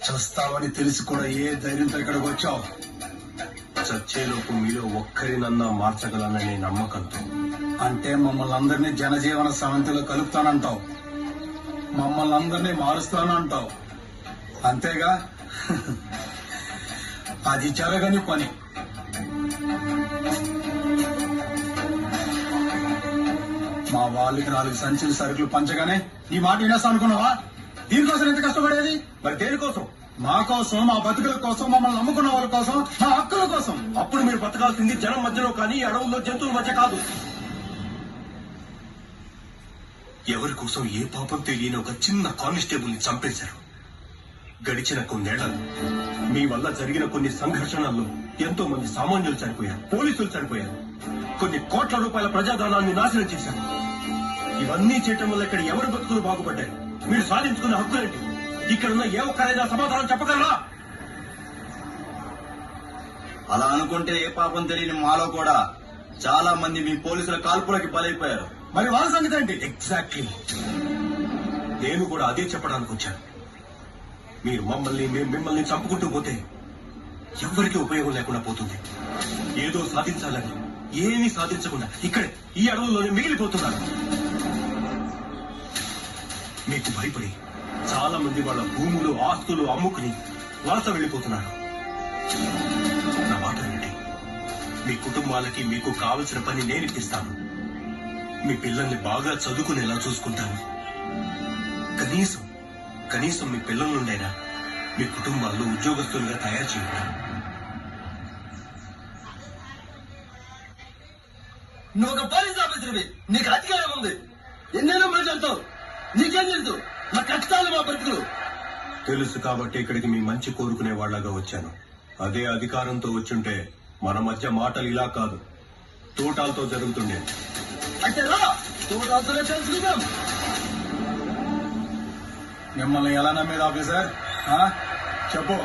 చస్తావని తెలిసి కూడా ఏ ధైర్యంతో ఇక్కడికి వచ్చావు? చచ్చేలోపు మీలో ఒక్కరినన్నా మార్చగలననే నమ్మకంతో. అంటే మమ్మల్ని అందరినీ జనజీవన సమితిలో కలుపుతానంటావు, మమ్మల్ని అందరినీ మారుస్తానంటావు, అంతేగా? అది జరగని పని. మా వాళ్ళకి 4 సంచులు సరుకులు పంచగానే ఈ మాట వినేస్తా అనుకున్నావా? దీనికోసం ఎంత కష్టపడేది? మరి దేనికోసం? మా కోసం, మా బతుకుల కోసం, మమ్మల్ని నమ్ముకున్న వాళ్ళ కోసం, మా హక్కుల కోసం. అప్పుడు మీరు బతకాల్సింది జనం మధ్యలో కానీ అడవుల్లో జంతువుల మధ్య కాదు. ఎవరి కోసం ఏ పాపం తెలియని ఒక చిన్న కానిస్టేబుల్ ని చంపేశారు. గడిచిన కొన్నేళ్లలో మీ వల్ల జరిగిన కొన్ని సంఘర్షణల్లో ఎంతో మంది సామాన్యులు చనిపోయారు, పోలీసులు చనిపోయారు, కొన్ని కోట్ల రూపాయల ప్రజాధనాన్ని నాశనం చేశారు. ఇవన్నీ చేయటం వల్ల ఇక్కడ ఎవరి బతుకులు బాగుపడ్డాయి? మీరు సాధించుకున్న హక్కులేంటి? ఇక్కడున్న ఏ ఒక్కరైనా సమాధానం చెప్పగలరా? అలా అనుకుంటే ఏ పాపం తెలియని మాలో కూడా చాలా మంది మీ పోలీసుల కాల్పులకి బలైపోయారు. మరి వాళ్ళ సంగతి ఏంటి? ఎగ్జాక్ట్లీ, నేను కూడా అదే చెప్పడానికి వచ్చాను. మీరు మమ్మల్ని, మేము మిమ్మల్ని చంపుకుంటూ పోతే ఎవరికి ఉపయోగం లేకుండా పోతుంది. ఏదో సాధించాలని ఏమీ సాధించకుండా ఇక్కడే ఈ అడవుల్లోనే మిగిలిపోతున్నారు. మీకు భయపడి చాలా మంది వాళ్ళ భూములు, ఆస్తులు అమ్ముకుని వలస వెళ్లిపోతున్నారు. నా మాట వినండి. మీ కుటుంబాలకి మీకు కావలసిన పని నేను ఇప్పిస్తాను. మీ పిల్లల్ని బాగా చదువుకునేలా చూసుకుంటాను. కనీసం మీ పిల్లల నుండైనా మీ కుటుంబాల్లో ఉద్యోగస్తులుగా తయారు చేయండి. నువ్వు ఒక పోలీస్ ఆఫీసర్వి, నీకు అధికారం ఉంది. ఎన్నైనా మాట్లాడతావు, నీకేం తెలుసు? మా కష్టాలు, మా బ్రతుకులు తెలుసు కాబట్టి ఇక్కడికి మీ మంచి కోరుకునే వాళ్ళగా వచ్చాను. అదే అధికారంతో వచ్చుంటే మన మధ్య మాటలు ఇలా కాదు, తోటాలతో జరుగుతుండే. అంటే రా, తోటాలతోనే తెలుసుకుందాం. మిమ్మల్ని ఎలా నమ్మేది ఆఫీసర్? చెప్పు.